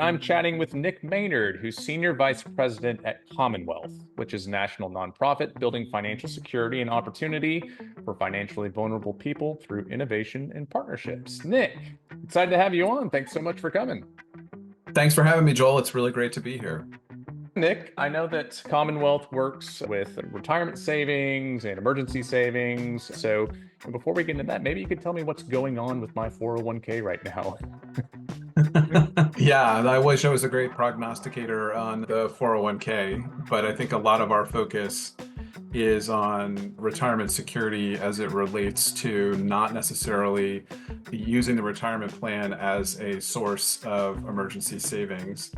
I'm chatting with Nick Maynard, who's Senior Vice President at Commonwealth, which is a national nonprofit building financial security and opportunity for financially vulnerable people through innovation and partnerships. Nick, excited to have you on. Thanks so much for coming. Thanks for having me, Joel. It's really great to be here. Nick, I know that Commonwealth works with retirement savings and emergency savings. So before we get into that, maybe you could tell me what's going on with my 401k right now. Yeah, I wish I was a great prognosticator on the 401k, but I think a lot of our focus is on retirement security as it relates to not necessarily using the retirement plan as a source of emergency savings.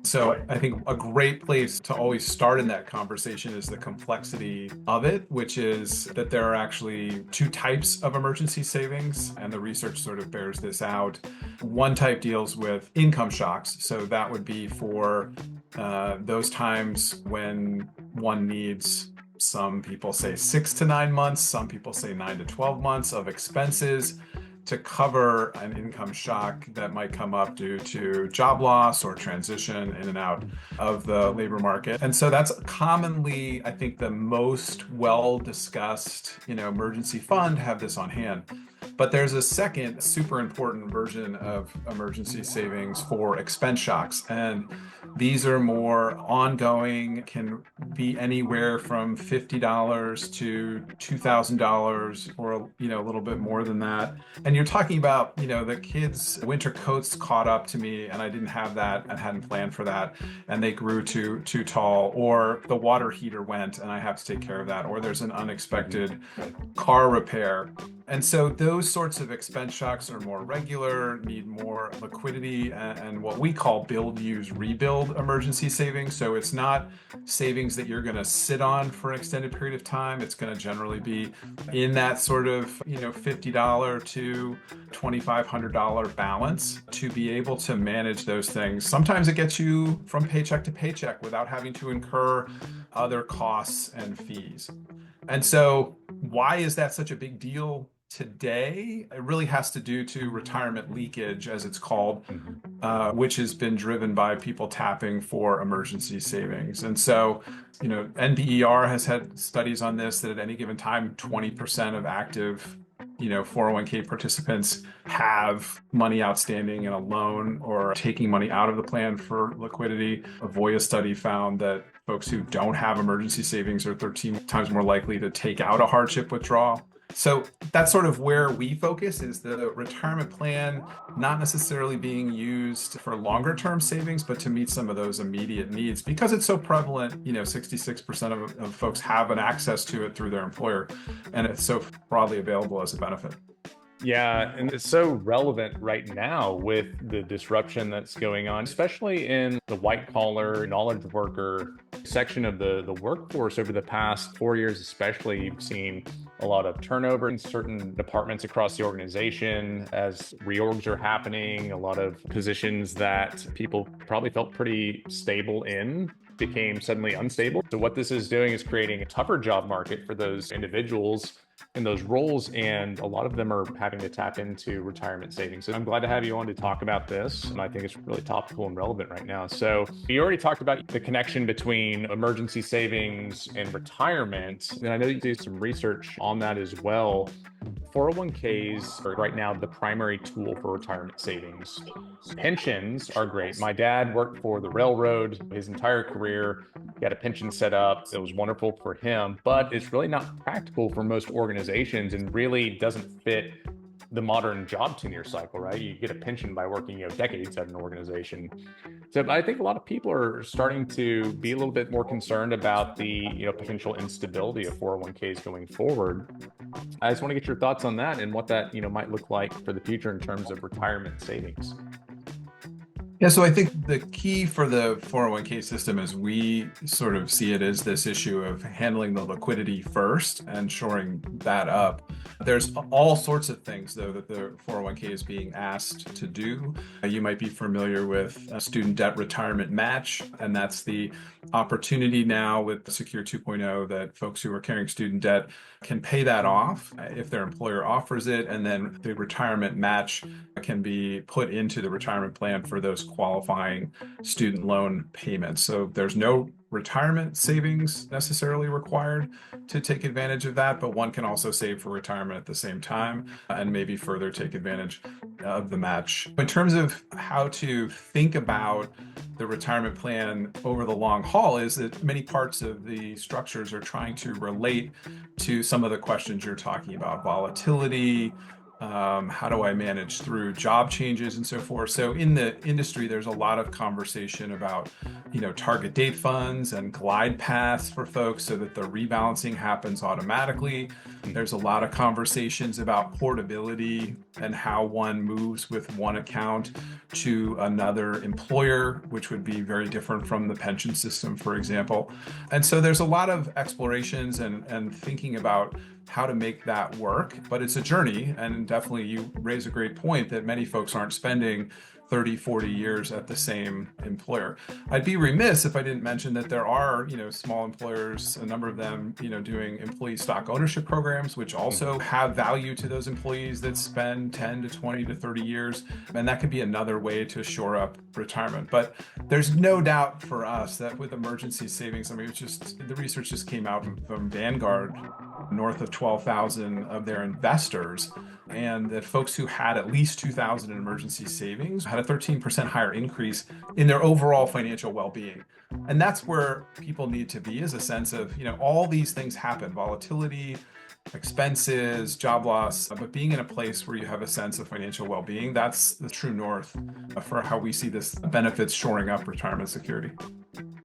So I think a great place to always start in that conversation is the complexity of it, which is that there are actually two types of emergency savings, and the research sort of bears this out. One type deals with income shocks. So that would be for those times when one needs, some people say 6 to 9 months, some people say 9 to 12 months of expenses to cover an income shock that might come up due to job loss or transition in and out of the labor market. And so that's commonly, I think, the most well discussed, emergency fund, have this on hand. But there's a second super important version of emergency savings for expense shocks. And these are more ongoing, can be anywhere from $50 to $2,000 or, a little bit more than that. And you're talking about, the kids' winter coats caught up to me and I didn't have that and hadn't planned for that. And they grew too tall, or the water heater went and I have to take care of that, or there's an unexpected car repair. And so those sorts of expense shocks are more regular, need more liquidity, and what we call build, use, rebuild emergency savings. So it's not savings that you're going to sit on for an extended period of time. It's going to generally be in that sort of, $50 to $2,500 balance to be able to manage those things. Sometimes it gets you from paycheck to paycheck without having to incur other costs and fees. And so why is that such a big deal today? It really has to do to retirement leakage, as it's called, which has been driven by people tapping for emergency savings. And so, NBER has had studies on this, that at any given time, 20% of active 401k participants have money outstanding in a loan or taking money out of the plan for liquidity. A Voya study found that folks who don't have emergency savings are 13 times more likely to take out a hardship withdrawal. So that's sort of where we focus, is the retirement plan not necessarily being used for longer term savings, but to meet some of those immediate needs. Because it's so prevalent, 66% of folks have an access to it through their employer, and it's so broadly available as a benefit. Yeah, and it's so relevant right now with the disruption that's going on, especially in the white collar knowledge worker section of the workforce. Over the past 4 years, especially, you've seen a lot of turnover in certain departments across the organization as reorgs are happening. A lot of positions that people probably felt pretty stable in became suddenly unstable. So what this is doing is creating a tougher job market for those individuals in those roles, and a lot of them are having to tap into retirement savings. So I'm glad to have you on to talk about this, and I think it's really topical and relevant right now. So you already talked about the connection between emergency savings and retirement, and I know you do some research on that as well. 401ks are right now the primary tool for retirement savings. Pensions are great. My dad worked for the railroad his entire career. He had a pension set up. It was wonderful for him, but it's really not practical for most organizations and really doesn't fit the modern job tenure cycle, right? You get a pension by working, decades at an organization. So I think a lot of people are starting to be a little bit more concerned about the, potential instability of 401ks going forward. I just want to get your thoughts on that and what that, might look like for the future in terms of retirement savings. Yeah, so I think the key for the 401k system, as we sort of see it, is this issue of handling the liquidity first and shoring that up. There's all sorts of things, though, that the 401k is being asked to do. You might be familiar with a student debt retirement match, and that's the opportunity now with Secure 2.0 that folks who are carrying student debt can pay that off if their employer offers it, and then the retirement match can be put into the retirement plan for those qualifying student loan payments. So there's no retirement savings necessarily required to take advantage of that, but one can also save for retirement at the same time and maybe further take advantage of the match. In terms of how to think about the retirement plan over the long haul, is that many parts of the structures are trying to relate to some of the questions you're talking about: volatility, how do I manage through job changes and so forth. So in the industry, there's a lot of conversation about, target date funds and glide paths for folks so that the rebalancing happens automatically. There's a lot of conversations about portability and how one moves with one account to another employer, which would be very different from the pension system, for example. And so there's a lot of explorations and thinking about how to make that work, but it's a journey. And definitely you raise a great point that many folks aren't spending 30, 40 years at the same employer. I'd be remiss if I didn't mention that there are, small employers, a number of them, doing employee stock ownership programs, which also have value to those employees that spend 10 to 20 to 30 years. And that could be another way to shore up retirement. But there's no doubt for us that with emergency savings, the research just came out from Vanguard, north of 12,000 of their investors, and that folks who had at least 2,000 in emergency savings had a 13% higher increase in their overall financial well-being. And that's where people need to be, is a sense of, all these things happen: volatility, expenses, job loss, but being in a place where you have a sense of financial well-being, that's the true north for how we see this benefits shoring up retirement security.